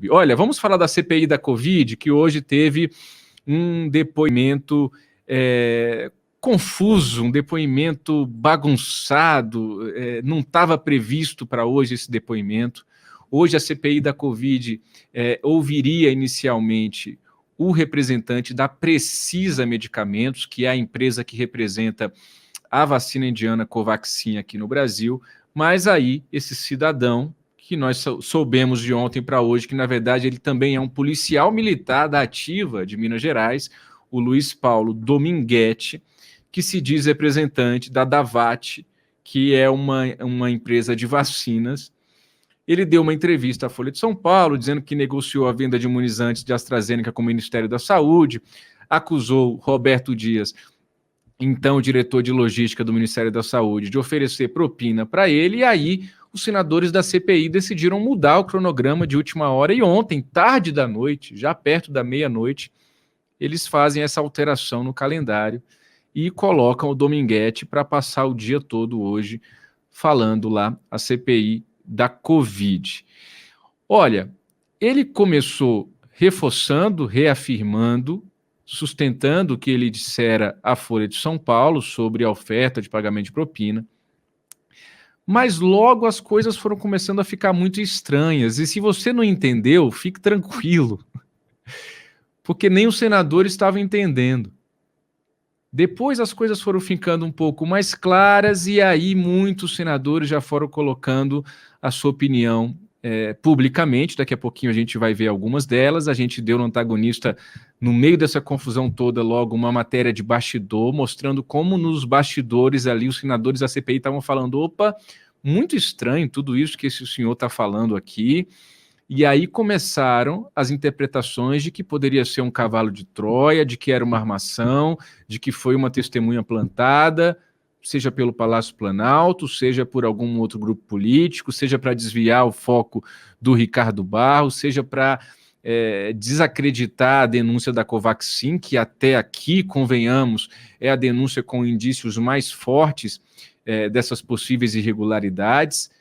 Olha, vamos falar da CPI da Covid, que hoje teve um depoimento confuso, um depoimento bagunçado, não estava previsto para hoje esse depoimento. Hoje a CPI da Covid ouviria inicialmente o representante da Precisa Medicamentos, que é a empresa que representa a vacina indiana Covaxin aqui no Brasil, mas aí esse cidadão, que nós soubemos de ontem para hoje, que na verdade ele também é um policial militar da Ativa de Minas Gerais, o Luiz Paulo Dominguete, que se diz representante da Davat, que é uma empresa de vacinas. Ele deu uma entrevista à Folha de São Paulo, dizendo que negociou a venda de imunizantes de AstraZeneca com o Ministério da Saúde, acusou Roberto Dias, então diretor de logística do Ministério da Saúde, de oferecer propina para ele, e aí os senadores da CPI decidiram mudar o cronograma de última hora, e ontem, tarde da noite, já perto da meia-noite, eles fazem essa alteração no calendário e colocam o Dominguete para passar o dia todo hoje falando lá a CPI da Covid. Olha, ele começou reforçando, reafirmando, sustentando o que ele dissera à Folha de São Paulo sobre a oferta de pagamento de propina, mas logo as coisas foram começando a ficar muito estranhas, e se você não entendeu, fique tranquilo, porque nem os senadores estavam entendendo. Depois as coisas foram ficando um pouco mais claras, e aí muitos senadores já foram colocando a sua opinião publicamente. Daqui a pouquinho a gente vai ver algumas delas. A gente deu no antagonista, no meio dessa confusão toda, logo uma matéria de bastidor, mostrando como nos bastidores ali os senadores da CPI estavam falando: opa, muito estranho tudo isso que esse senhor está falando aqui. E aí começaram as interpretações de que poderia ser um cavalo de Troia, de que era uma armação, de que foi uma testemunha plantada, seja pelo Palácio Planalto, seja por algum outro grupo político, seja para desviar o foco do Ricardo Barros, seja para desacreditar a denúncia da Covaxin, que até aqui, convenhamos, é a denúncia com indícios mais fortes dessas possíveis irregularidades.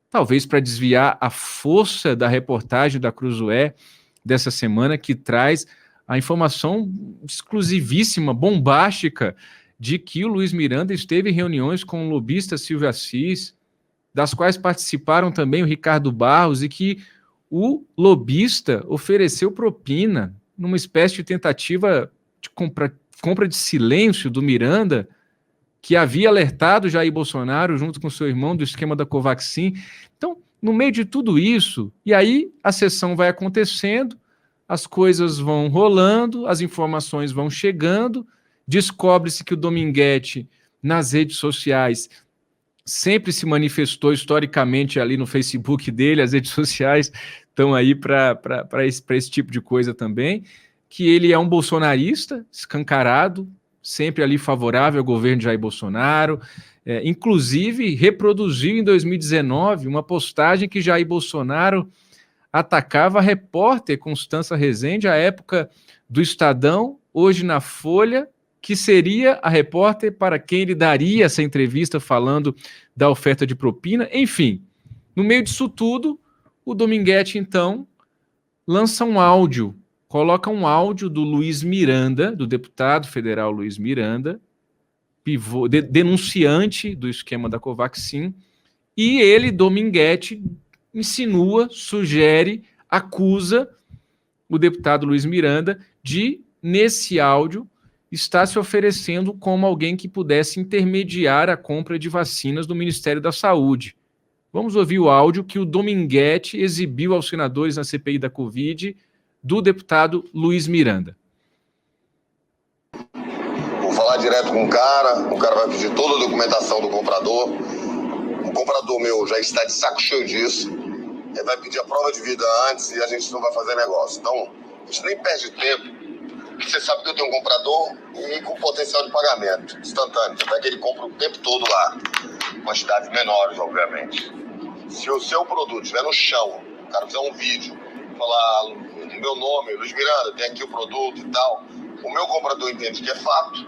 Talvez para desviar a força da reportagem da Cruzoé dessa semana, que traz a informação exclusivíssima, bombástica, de que o Luiz Miranda esteve em reuniões com o lobista Silvio Assis, das quais participaram também o Ricardo Barros, e que o lobista ofereceu propina numa espécie de tentativa de compra de silêncio do Miranda, que havia alertado Jair Bolsonaro, junto com seu irmão, do esquema da Covaxin. Então, no meio de tudo isso, e aí a sessão vai acontecendo, as coisas vão rolando, as informações vão chegando, descobre-se que o Dominguete, nas redes sociais, sempre se manifestou historicamente ali no Facebook dele, as redes sociais estão aí para esse tipo de coisa também, que ele é um bolsonarista escancarado, sempre ali favorável ao governo de Jair Bolsonaro, inclusive reproduziu em 2019 uma postagem que Jair Bolsonaro atacava a repórter Constança Rezende, à época do Estadão, hoje na Folha, que seria a repórter para quem ele daria essa entrevista falando da oferta de propina. Enfim, no meio disso tudo, o Dominguete, então, lança um áudio, coloca um áudio do Luiz Miranda, do deputado federal Luiz Miranda, denunciante do esquema da Covaxin, e ele, Dominguete, insinua, sugere, acusa o deputado Luiz Miranda de, nesse áudio, estar se oferecendo como alguém que pudesse intermediar a compra de vacinas do Ministério da Saúde. Vamos ouvir o áudio que o Dominguete exibiu aos senadores na CPI da Covid, do deputado Luiz Miranda. Vou falar direto com o cara vai pedir toda a documentação do comprador. O comprador meu já está de saco cheio disso. Ele vai pedir a prova de vida antes e a gente não vai fazer negócio. Então, a gente nem perde tempo. Você sabe que eu tenho um comprador e com potencial de pagamento instantâneo. Até que ele compra o tempo todo lá. Quantidades menores, obviamente. Se o seu produto estiver no chão, o cara fizer um vídeo, falar o meu nome, Luiz Miranda, tem aqui o produto e tal, o meu comprador entende que é fato,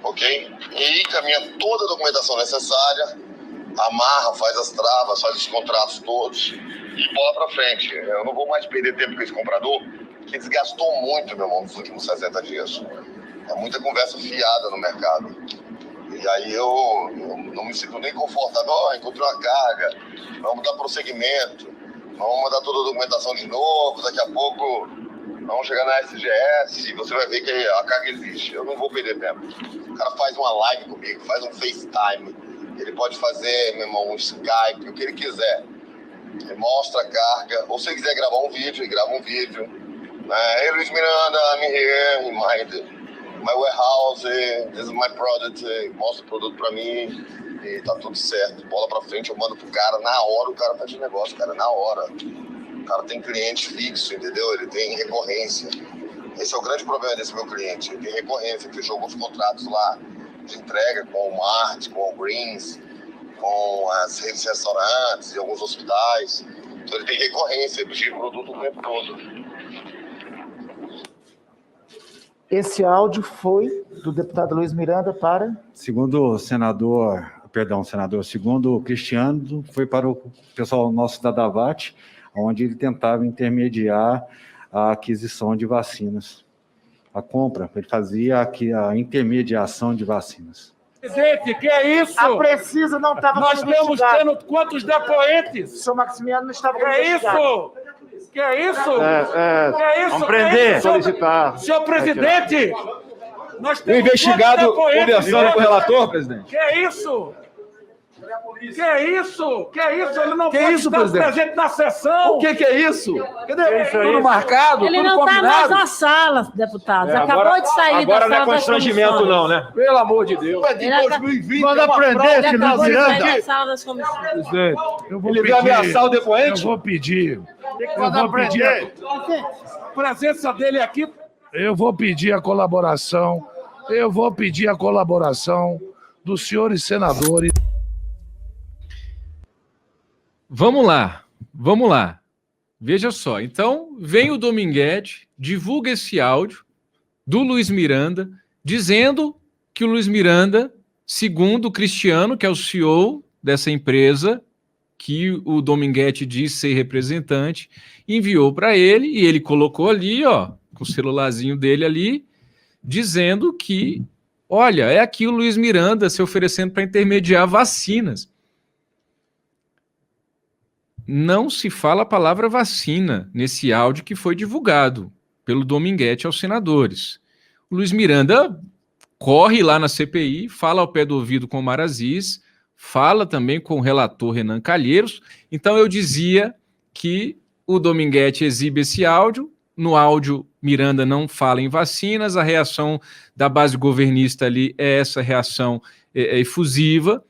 ok? E encaminha toda a documentação necessária amarra, faz as travas, faz os contratos todos e bola pra frente. Eu não vou mais perder tempo com esse comprador, que desgastou muito, meu irmão, nos últimos 60 dias. É muita conversa fiada no mercado. E aí eu não me sinto nem confortável. Encontrei uma carga, vamos dar prosseguimento, vamos mandar toda a documentação de novo, daqui a pouco vamos chegar na SGS e você vai ver que a carga existe. Eu não vou perder tempo. O cara faz uma live comigo, faz um FaceTime, ele pode fazer, meu irmão, um Skype, o que ele quiser. Ele mostra a carga, ou se ele quiser gravar um vídeo, ele grava um vídeo. Hey, Luiz Miranda, I'm here in my warehouse, this is my product, mostra o produto pra mim e tá tudo certo. Bola pra frente, eu mando pro cara, na hora o cara faz o negócio, cara, na hora. O cara tem cliente fixo, entendeu? Ele tem recorrência. Esse é o grande problema desse meu cliente, ele tem recorrência, ele fechou alguns contratos lá de entrega com o Mart, com o Greens, com as redes de restaurantes e alguns hospitais. Então ele tem recorrência, ele precisa de produto o tempo todo. Esse áudio foi do deputado Luiz Miranda para... Segundo o Cristiano, foi para o pessoal nosso da Davat, onde ele tentava intermediar a aquisição de vacinas. A compra, ele fazia aqui a intermediação de vacinas. Presidente, que é isso? A Precisa não estava Nós estamos tendo quantos depoentes? O senhor Maximiano não estava Que é isso? Que é isso? Que é isso? Vamos prender, solicitar. Senhor presidente, nós temos o investigado depoentes, conversando com o relator, presidente. Que é isso? Que é isso? Que é isso? Ele não Que pode isso, estar presidente? presente na sessão. O que é isso? Cadê? Isso, Tudo isso. marcado, Ele tudo não está mais combinado. na sala, deputados. Acabou agora- de sair agora da não é sala das constrangimento comissões. não, né? Pelo amor de Deus. Ele acabou Manda prender Ele esse acabou de sair Miranda. da sala das comissões. Presidente, eu vou Ele veio ameaçar o Eu depoente? vou pedir. Tem que Eu mandar vou pedir prender. a presença dele aqui. Eu vou pedir a colaboração. Eu vou pedir a colaboração dos senhores senadores. Vamos lá. Veja só. Então, vem o Dominguete, divulga esse áudio do Luiz Miranda, dizendo que o Luiz Miranda, segundo o Cristiano, que é o CEO dessa empresa, que o Dominguete diz ser representante, enviou para ele, e ele colocou ali, ó, com o celularzinho dele ali, dizendo que, olha, é aqui o Luiz Miranda se oferecendo para intermediar vacinas. Não se fala a palavra vacina nesse áudio que foi divulgado pelo Dominguete aos senadores. O Luiz Miranda corre lá na CPI, fala ao pé do ouvido com o Omar Aziz, fala também com o relator Renan Calheiros. Então eu dizia que o Dominguete exibe esse áudio, no áudio Miranda não fala em vacinas, a reação da base governista ali é essa reação efusiva,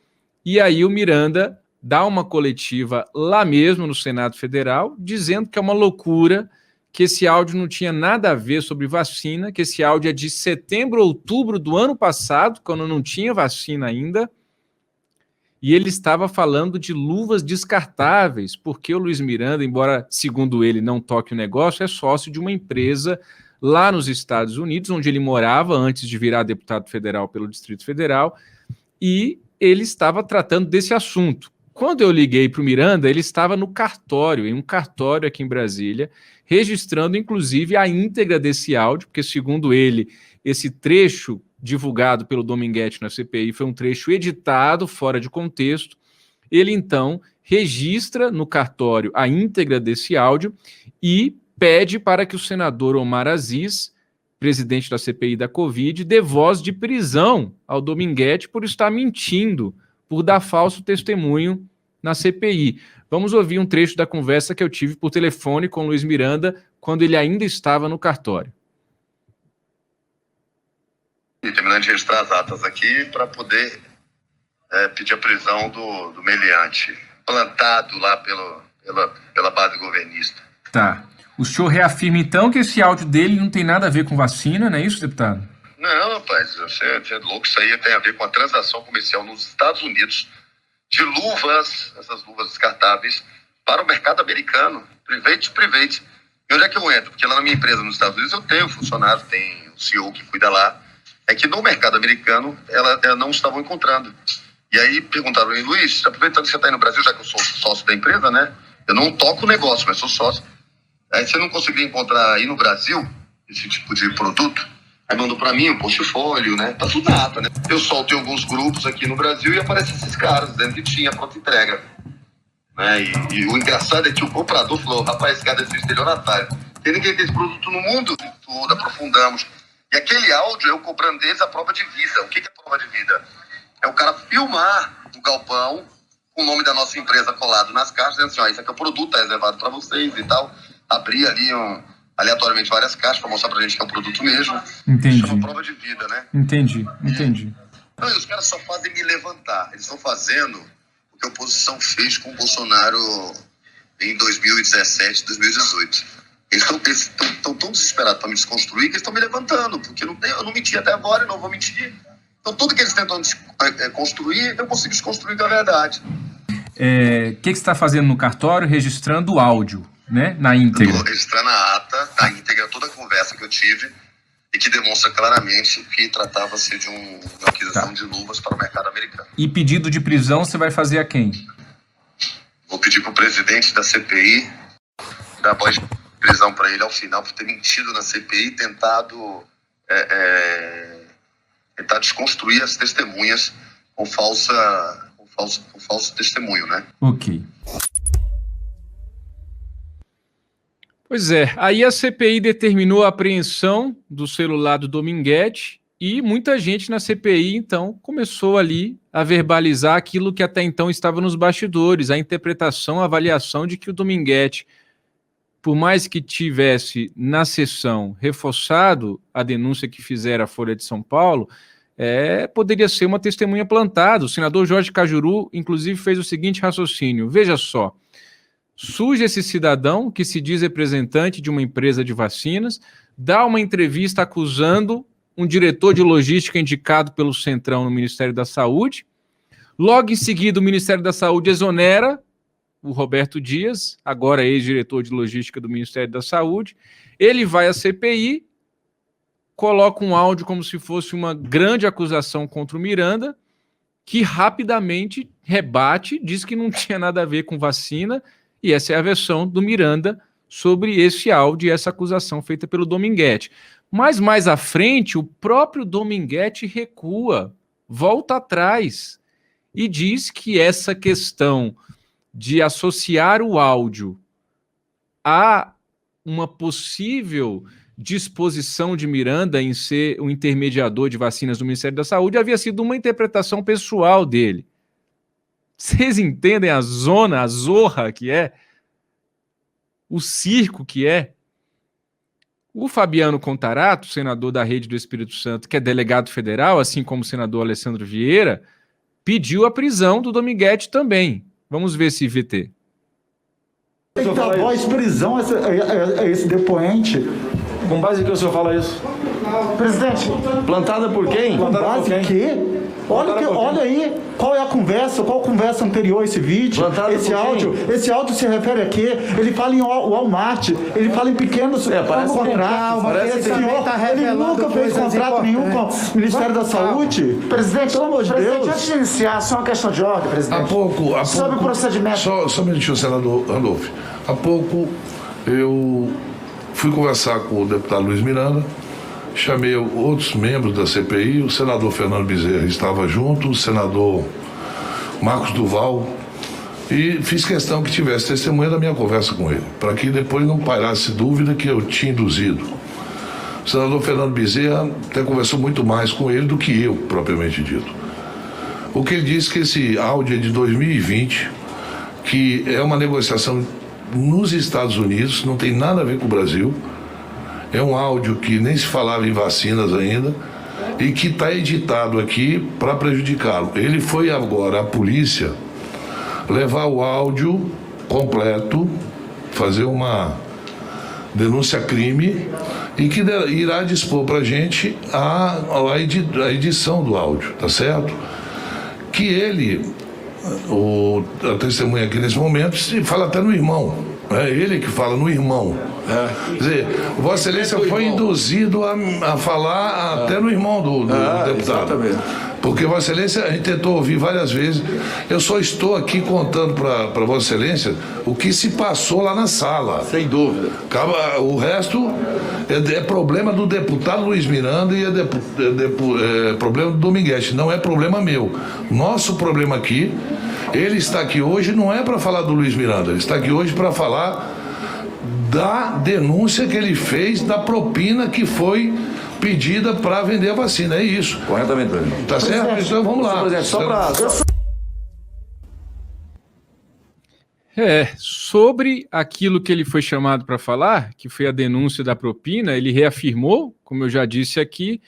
e aí o Miranda dá uma coletiva lá mesmo no Senado Federal, dizendo que é uma loucura, que esse áudio não tinha nada a ver sobre vacina, que esse áudio é de setembro, outubro do ano passado, quando não tinha vacina ainda, e ele estava falando de luvas descartáveis, porque o Luiz Miranda, embora, segundo ele, não toque o negócio, é sócio de uma empresa lá nos Estados Unidos, onde ele morava antes de virar deputado federal pelo Distrito Federal, e ele estava tratando desse assunto. Quando eu liguei para o Miranda, ele estava no cartório, em um cartório aqui em Brasília, registrando, inclusive, a íntegra desse áudio, porque, segundo ele, esse trecho divulgado pelo Dominguete na CPI foi um trecho editado, fora de contexto. Ele, então, registra no cartório a íntegra desse áudio e pede para que o senador Omar Aziz, presidente da CPI da Covid, dê voz de prisão ao Dominguete por estar mentindo, por dar falso testemunho na CPI. Vamos ouvir um trecho da conversa que eu tive por telefone com o Luiz Miranda, quando ele ainda estava no cartório. E terminando de registrar as atas aqui para poder pedir a prisão do meliante, plantado lá pela base governista. Tá. O senhor reafirma, então, que esse áudio dele não tem nada a ver com vacina, não é isso, deputado? Não, rapaz, você é louco. Isso aí tem a ver com a transação comercial nos Estados Unidos de luvas, essas luvas descartáveis, para o mercado americano, private. E onde é que eu entro? Porque lá na minha empresa nos Estados Unidos eu tenho funcionário, tem o CEO que cuida lá. É que no mercado americano elas não estavam encontrando. E aí perguntaram para mim, Luiz, aproveitando que você está aí no Brasil, já que eu sou sócio da empresa, né? Eu não toco o negócio, mas sou sócio. Aí você não conseguiu encontrar aí no Brasil esse tipo de produto? Aí mandou para mim o portfólio, né? Tá tudo nada, né? Eu solto em alguns grupos aqui no Brasil e aparecem esses caras dizendo que tinha pronta entrega. Né? E o engraçado é que o comprador falou, rapaz, esse cara deve ser estelionatário. Tem ninguém tem esse produto no mundo? Tudo, aprofundamos. E aquele áudio é o cobrandês a prova de vida. O que é a prova de vida? É o cara filmar o galpão com o nome da nossa empresa colado nas caixas, dizendo assim, ó, esse aqui é o produto, tá reservado para vocês e tal. Abrir ali aleatoriamente várias caixas para mostrar pra gente que é o produto mesmo. Entendi. Isso é uma prova de vida, né? Entendi. Não, e os caras só fazem me levantar. Eles estão fazendo o que a oposição fez com o Bolsonaro em 2017, 2018. Eles estão tão desesperados para me desconstruir que eles estão me levantando, porque eu não menti até agora e não vou mentir. Então tudo que eles tentam construir, eu consigo desconstruir com a verdade. O que você está fazendo no cartório? Registrando o áudio, né? Na íntegra. Eu vou registrar na ata, na íntegra, toda a conversa que eu tive e que demonstra claramente que tratava-se de uma aquisição de luvas para o mercado americano. E pedido de prisão você vai fazer a quem? Vou pedir para o presidente da CPI dar voz de prisão para ele ao final por ter mentido na CPI e tentado desconstruir as testemunhas com falso testemunho, né? Ok. Pois é, aí a CPI determinou a apreensão do celular do Dominguete e muita gente na CPI, então, começou ali a verbalizar aquilo que até então estava nos bastidores, a interpretação, a avaliação de que o Dominguete, por mais que tivesse na sessão reforçado a denúncia que fizera a Folha de São Paulo, poderia ser uma testemunha plantada. O senador Jorge Cajuru, inclusive, fez o seguinte raciocínio. Veja só, surge esse cidadão que se diz representante de uma empresa de vacinas, dá uma entrevista acusando um diretor de logística indicado pelo Centrão no Ministério da Saúde. Logo em seguida, o Ministério da Saúde exonera o Roberto Dias, agora ex-diretor de logística do Ministério da Saúde. Ele vai à CPI, coloca um áudio como se fosse uma grande acusação contra o Miranda, que rapidamente rebate, diz que não tinha nada a ver com vacina, e essa é a versão do Miranda sobre esse áudio e essa acusação feita pelo Dominguete. Mas mais à frente, o próprio Dominguete recua, volta atrás e diz que essa questão de associar o áudio a uma possível disposição de Miranda em ser o intermediador de vacinas do Ministério da Saúde havia sido uma interpretação pessoal dele. Vocês entendem a zona, a zorra que é? O circo que é? O Fabiano Contarato, senador da Rede do Espírito Santo, que é delegado federal, assim como o senador Alessandro Vieira, pediu a prisão do Dominguete também. Vamos ver se VT. Eita, voz, prisão esse depoente. Com base em que o senhor fala isso? Presidente, Plantada por quem? com base em quê? Olha aí, qual é a conversa, qual conversa anterior a esse vídeo, Plantada esse por áudio, quem? esse áudio se refere a quê? Ele fala em Walmart, ele fala em pequenos parece contratos, parece esse que senhor, tá ele nunca fez contrato nenhum com o Ministério da Saúde. Presidente, pelo amor de Deus. Antes de iniciar, só uma questão de ordem, presidente. Há pouco, Sobre o procedimento. Só um minutinho, senador Randolph. Há pouco eu fui conversar com o deputado Luiz Miranda, chamei outros membros da CPI, o senador Fernando Bezerra estava junto, o senador Marcos Duval, e fiz questão que tivesse testemunha da minha conversa com ele, para que depois não pairasse dúvida que eu tinha induzido. O senador Fernando Bezerra até conversou muito mais com ele do que eu, propriamente dito. O que ele disse que esse áudio é de 2020, que é uma negociação nos Estados Unidos, não tem nada a ver com o Brasil. É um áudio que nem se falava em vacinas ainda e que está editado aqui para prejudicá-lo. Ele foi agora à polícia levar o áudio completo, fazer uma denúncia-crime e que irá dispor para a gente a edição do áudio, tá certo? Que ele, a testemunha aqui nesse momento, se fala até no irmão. É ele que fala no irmão. Quer dizer, Vossa Excelência foi induzido a falar até no irmão do deputado. Exatamente. Porque, Vossa Excelência, a gente tentou ouvir várias vezes. Eu só estou aqui contando para Vossa Excelência o que se passou lá na sala. Sem dúvida. O resto é problema do deputado Luiz Miranda e é problema do Dominguete. Não é problema meu. Nosso problema aqui, ele está aqui hoje não é para falar do Luiz Miranda, ele está aqui hoje para falar da denúncia que ele fez da propina que foi pedida para vender a vacina, é isso. Corretamente, presidente. Tá certo? Então vamos lá. Presidente, só para... Sobre aquilo que ele foi chamado para falar, que foi a denúncia da propina, ele reafirmou, como eu já disse aqui,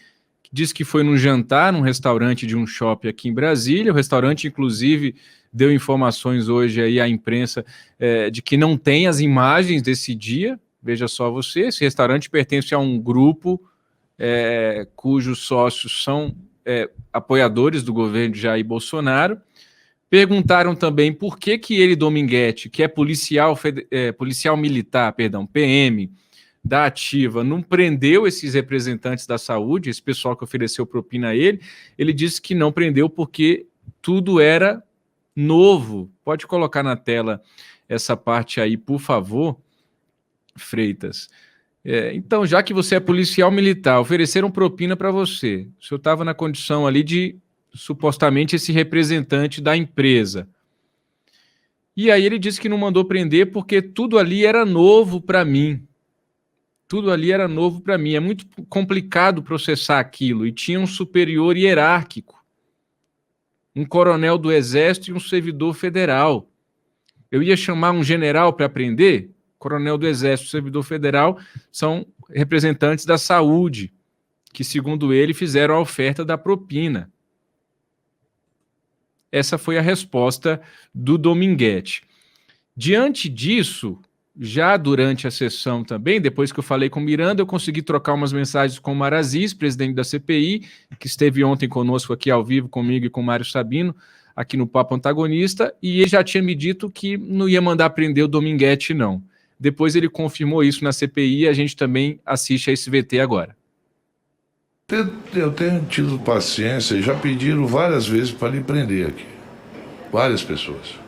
disse que foi num jantar, num restaurante de um shopping aqui em Brasília. O restaurante, inclusive, deu informações hoje aí à imprensa de que não tem as imagens desse dia. Veja só você, esse restaurante pertence a um grupo cujos sócios são apoiadores do governo de Jair Bolsonaro. Perguntaram também por que ele, Dominguete, que é policial militar, PM, da Ativa, não prendeu esses representantes da saúde, esse pessoal que ofereceu propina a ele. Ele disse que não prendeu porque tudo era novo. Pode colocar na tela essa parte aí, por favor, Freitas. Então, já que você é policial militar, ofereceram propina para você. O senhor estava na condição ali de, supostamente, esse representante da empresa. E aí ele disse que não mandou prender porque tudo ali era novo para mim. Tudo ali era novo para mim. É muito complicado processar aquilo. E tinha um superior hierárquico, um coronel do Exército e um servidor federal. Eu ia chamar um general para prender? Coronel do Exército, servidor federal, são representantes da saúde, que, segundo ele, fizeram a oferta da propina. Essa foi a resposta do Dominguete. Diante disso, já durante a sessão também, depois que eu falei com o Miranda, eu consegui trocar umas mensagens com o Maraziz, presidente da CPI, que esteve ontem conosco aqui ao vivo, comigo e com o Mário Sabino, aqui no Papo Antagonista, e ele já tinha me dito que não ia mandar prender o Dominguete, não. Depois ele confirmou isso na CPI e a gente também assiste a esse VT agora. Eu tenho tido paciência e já pediram várias vezes para lhe prender aqui. Várias pessoas.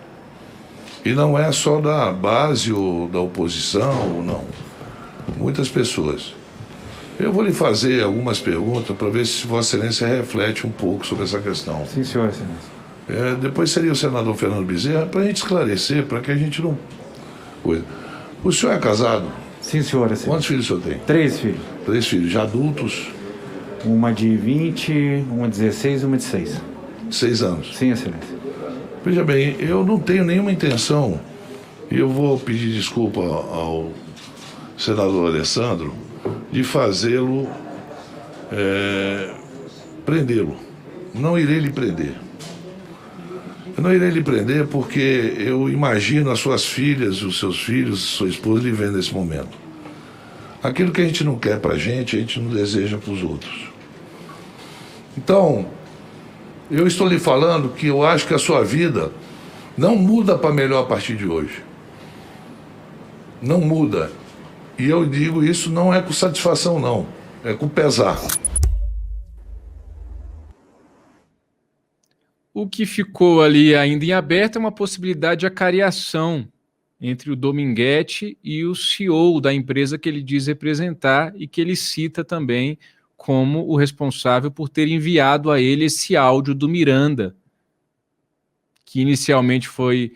E não é só da base ou da oposição, ou não. Muitas pessoas. Eu vou lhe fazer algumas perguntas para ver se Vossa Excelência reflete um pouco sobre essa questão. Sim, senhor, Excelência. Depois seria o senador Fernando Bezerra para a gente esclarecer, para que a gente não... O senhor é casado? Sim, senhor, Excelência. Quantos filhos o senhor tem? 3 filhos. 3 filhos, já adultos? Uma de 20, uma de 16 e uma de 6. 6 anos? Sim, Excelência. Veja bem, eu não tenho nenhuma intenção, e eu vou pedir desculpa ao senador Alessandro, de fazê-lo, prendê-lo. Não irei lhe prender. Eu não irei lhe prender porque eu imagino as suas filhas, os seus filhos, sua esposa lhe vendo nesse momento. Aquilo que a gente não quer pra gente, a gente não deseja para os outros. Então, eu estou lhe falando que eu acho que a sua vida não muda para melhor a partir de hoje. Não muda. E eu digo isso não é com satisfação, não. É com pesar. O que ficou ali ainda em aberto é uma possibilidade de acariação entre o Dominguete e o CEO da empresa que ele diz representar e que ele cita também como o responsável por ter enviado a ele esse áudio do Miranda, que inicialmente foi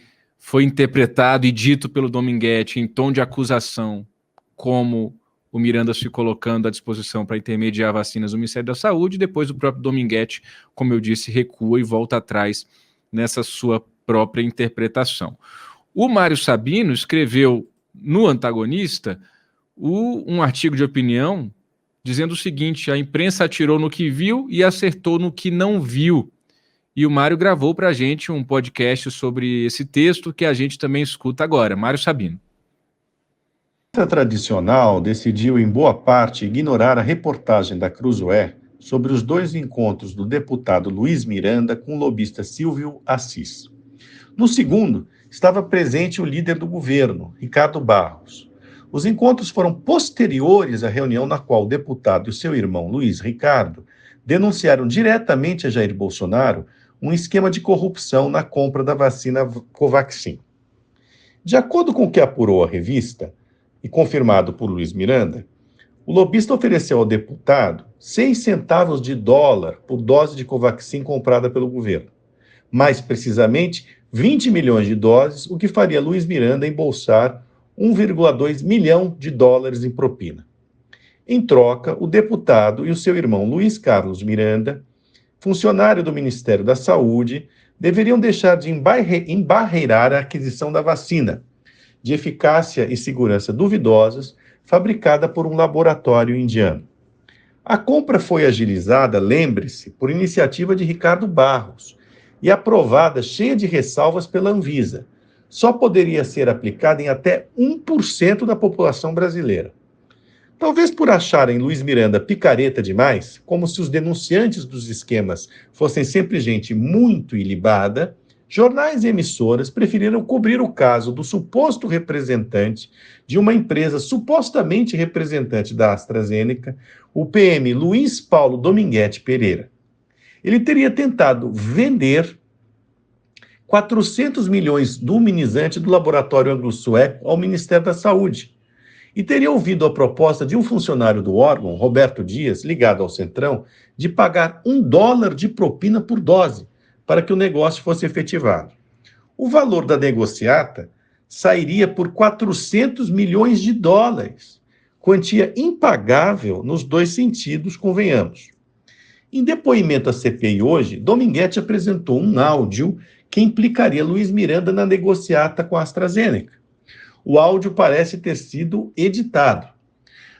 interpretado e dito pelo Dominguete em tom de acusação, como o Miranda se colocando à disposição para intermediar vacinas do Ministério da Saúde. Depois o próprio Dominguete, como eu disse, recua e volta atrás nessa sua própria interpretação. O Mário Sabino escreveu no Antagonista um artigo de opinião dizendo o seguinte: a imprensa atirou no que viu e acertou no que não viu. E o Mário gravou para a gente um podcast sobre esse texto que a gente também escuta agora. Mário Sabino. A tradicional decidiu, em boa parte, ignorar a reportagem da Cruzoé sobre os 2 encontros do deputado Luiz Miranda com o lobista Silvio Assis. No segundo, estava presente o líder do governo, Ricardo Barros. Os encontros foram posteriores à reunião na qual o deputado e o seu irmão Luiz Ricardo denunciaram diretamente a Jair Bolsonaro um esquema de corrupção na compra da vacina Covaxin. De acordo com o que apurou a revista, e confirmado por Luiz Miranda, o lobista ofereceu ao deputado 6 centavos de dólar por dose de Covaxin comprada pelo governo. Mais precisamente, 20 milhões de doses, o que faria Luiz Miranda embolsar 1,2 milhão de dólares em propina. Em troca, o deputado e o seu irmão Luiz Carlos Miranda, funcionário do Ministério da Saúde, deveriam deixar de embarreirar a aquisição da vacina, de eficácia e segurança duvidosas, fabricada por um laboratório indiano. A compra foi agilizada, lembre-se, por iniciativa de Ricardo Barros e aprovada cheia de ressalvas pela Anvisa. Só poderia ser aplicada em até 1% da população brasileira. Talvez por acharem Luiz Miranda picareta demais, como se os denunciantes dos esquemas fossem sempre gente muito ilibada, jornais e emissoras preferiram cobrir o caso do suposto representante de uma empresa supostamente representante da AstraZeneca, o PM Luiz Paulo Dominguete Pereira. Ele teria tentado vender 400 milhões do imunizante do laboratório anglo-sueco ao Ministério da Saúde, e teria ouvido a proposta de um funcionário do órgão, Roberto Dias, ligado ao Centrão, de pagar $1 de propina por dose, para que o negócio fosse efetivado. O valor da negociata sairia por 400 milhões de dólares, quantia impagável nos dois sentidos, convenhamos. Em depoimento à CPI hoje, Dominguete apresentou um áudio que implicaria Luiz Miranda na negociata com a AstraZeneca. O áudio parece ter sido editado.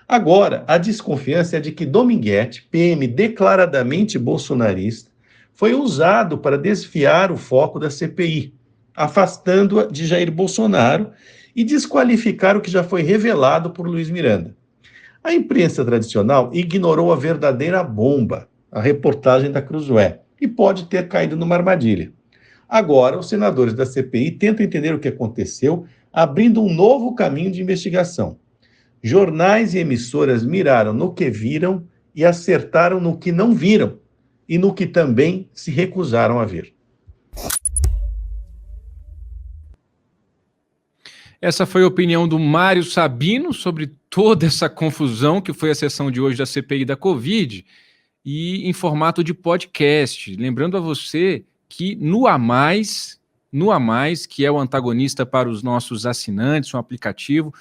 Agora, a desconfiança é de que Dominguete, PM declaradamente bolsonarista, foi usado para desviar o foco da CPI, afastando-a de Jair Bolsonaro e desqualificar o que já foi revelado por Luiz Miranda. A imprensa tradicional ignorou a verdadeira bomba, a reportagem da Cruzoé, e pode ter caído numa armadilha. Agora, os senadores da CPI tentam entender o que aconteceu, abrindo um novo caminho de investigação. Jornais e emissoras miraram no que viram e acertaram no que não viram, e no que também se recusaram a ver. Essa foi a opinião do Mário Sabino sobre toda essa confusão que foi a sessão de hoje da CPI da Covid, e em formato de podcast. Lembrando a você que no A Mais, que é o antagonista para os nossos assinantes, um aplicativo,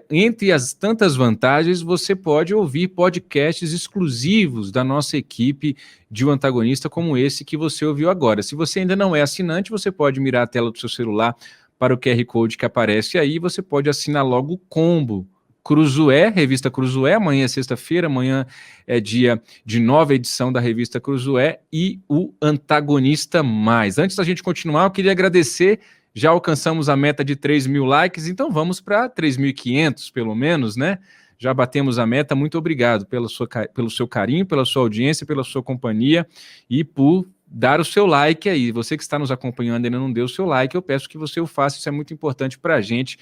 entre as tantas vantagens, você pode ouvir podcasts exclusivos da nossa equipe de O Antagonista, como esse que você ouviu agora. Se você ainda não é assinante, você pode mirar a tela do seu celular para o QR Code que aparece aí, você pode assinar logo o combo. Cruzoé, revista Cruzoé, amanhã é sexta-feira, amanhã é dia de nova edição da revista Cruzoé, e o Antagonista Mais. Antes da gente continuar, eu queria agradecer, já alcançamos a meta de 3.000 likes, então vamos para 3.500 pelo menos, né? Já batemos a meta, muito obrigado pelo seu carinho, pela sua audiência, pela sua companhia e por dar o seu like aí. Você que está nos acompanhando e ainda não deu o seu like, eu peço que você o faça, isso é muito importante para a gente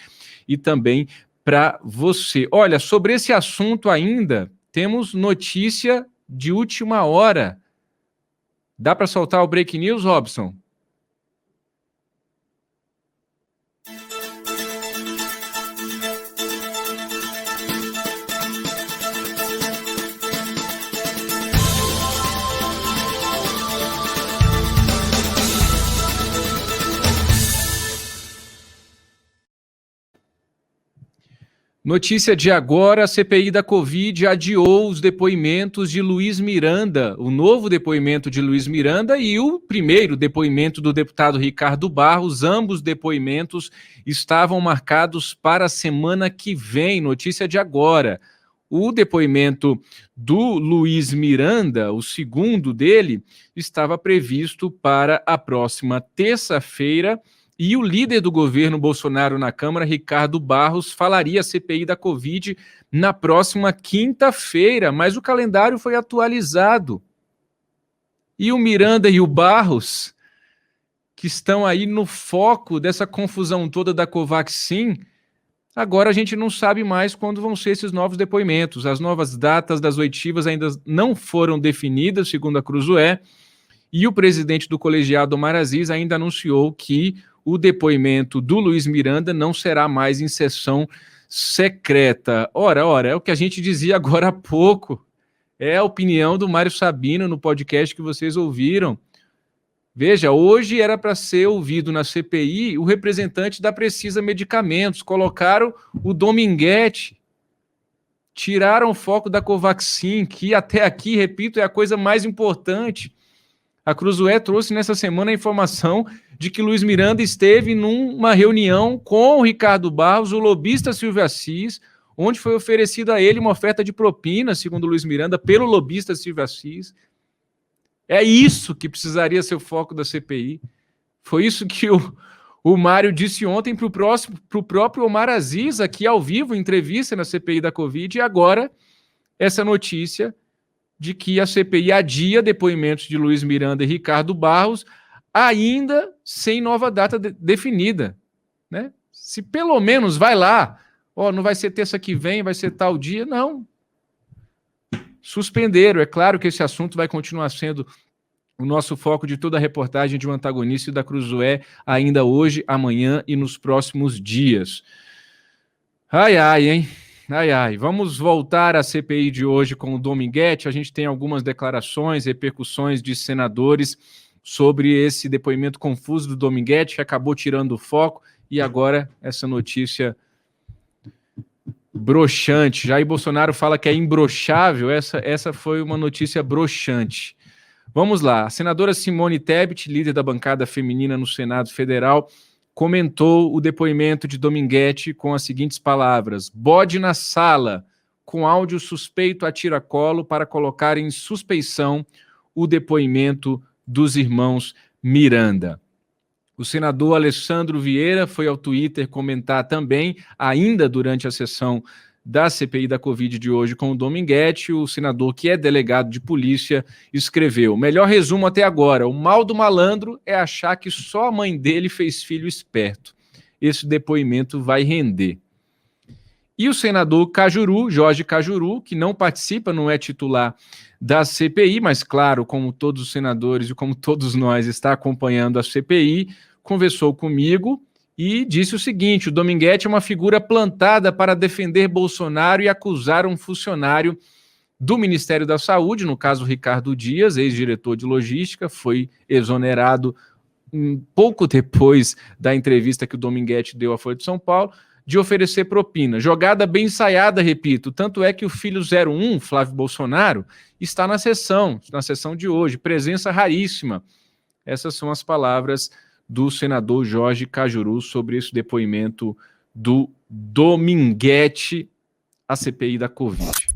e também para você. Olha, sobre esse assunto ainda, temos notícia de última hora. Dá para soltar o break news, Robson? Notícia de agora, a CPI da Covid adiou os depoimentos de Luiz Miranda, o novo depoimento de Luiz Miranda e o primeiro depoimento do deputado Ricardo Barros. Ambos depoimentos estavam marcados para a semana que vem, notícia de agora. O depoimento do Luiz Miranda, o segundo dele, estava previsto para a próxima terça-feira, e o líder do governo Bolsonaro na Câmara, Ricardo Barros, falaria a CPI da Covid na próxima quinta-feira, mas o calendário foi atualizado. E o Miranda e o Barros, que estão aí no foco dessa confusão toda da Covaxin, Agora a gente não sabe mais quando vão ser esses novos depoimentos. As novas datas das oitivas ainda não foram definidas, segundo a Cruzoé, e o presidente do colegiado, Omar Aziz, ainda anunciou que o depoimento do Luiz Miranda não será mais em sessão secreta. Ora, é o que a gente dizia agora há pouco. É a opinião do Mário Sabino no podcast que vocês ouviram. Veja, hoje era para ser ouvido na CPI o representante da Precisa Medicamentos. Colocaram o Dominguete. Tiraram o foco da Covaxin, que até aqui, repito, é a coisa mais importante. A Cruzoé trouxe nessa semana a informação de que Luiz Miranda esteve numa reunião com o Ricardo Barros, o lobista Silvio Assis, onde foi oferecida a ele uma oferta de propina, segundo Luiz Miranda, pelo lobista Silvio Assis. É isso que precisaria ser o foco da CPI. Foi isso que o Mário disse ontem para o próprio Omar Aziz, aqui ao vivo, em entrevista na CPI da Covid, e agora essa notícia de que a CPI adia depoimentos de Luiz Miranda e Ricardo Barros, ainda sem nova data definida. Né? Se pelo menos vai lá, não vai ser terça que vem, vai ser tal dia, não. Suspenderam. É claro que esse assunto vai continuar sendo o nosso foco de toda a reportagem de Um Antagonista e da Cruzoé, ainda hoje, amanhã e nos próximos dias. Hein? Vamos voltar à CPI de hoje com o Dominguete. A gente tem algumas declarações, repercussões de senadores sobre esse depoimento confuso do Dominguete, que acabou tirando o foco, e agora essa notícia broxante. Jair Bolsonaro fala que é imbrochável, essa foi uma notícia broxante. Vamos lá, a senadora Simone Tebet, líder da bancada feminina no Senado Federal, comentou o depoimento de Dominguete com as seguintes palavras: bode na sala, com áudio suspeito a tiracolo para colocar em suspeição o depoimento dos irmãos Miranda. O senador Alessandro Vieira foi ao Twitter comentar também, ainda durante a sessão da CPI da Covid de hoje com o Dominguete. O senador, que é delegado de polícia, escreveu: melhor resumo até agora, o mal do malandro é achar que só a mãe dele fez filho esperto. Esse depoimento vai render. E o senador Cajuru, Jorge Cajuru, que não participa, não é titular da CPI, mas claro, como todos os senadores e como todos nós, está acompanhando a CPI, conversou comigo e disse o seguinte: o Dominguete é uma figura plantada para defender Bolsonaro e acusar um funcionário do Ministério da Saúde, no caso Ricardo Dias, ex-diretor de logística, foi exonerado pouco depois da entrevista que o Dominguete deu à Folha de São Paulo, de oferecer propina. Jogada bem ensaiada, repito, tanto é que o filho 01, Flávio Bolsonaro, está na sessão de hoje, presença raríssima. Essas são as palavras do senador Jorge Cajuru sobre esse depoimento do Dominguete à CPI da Covid.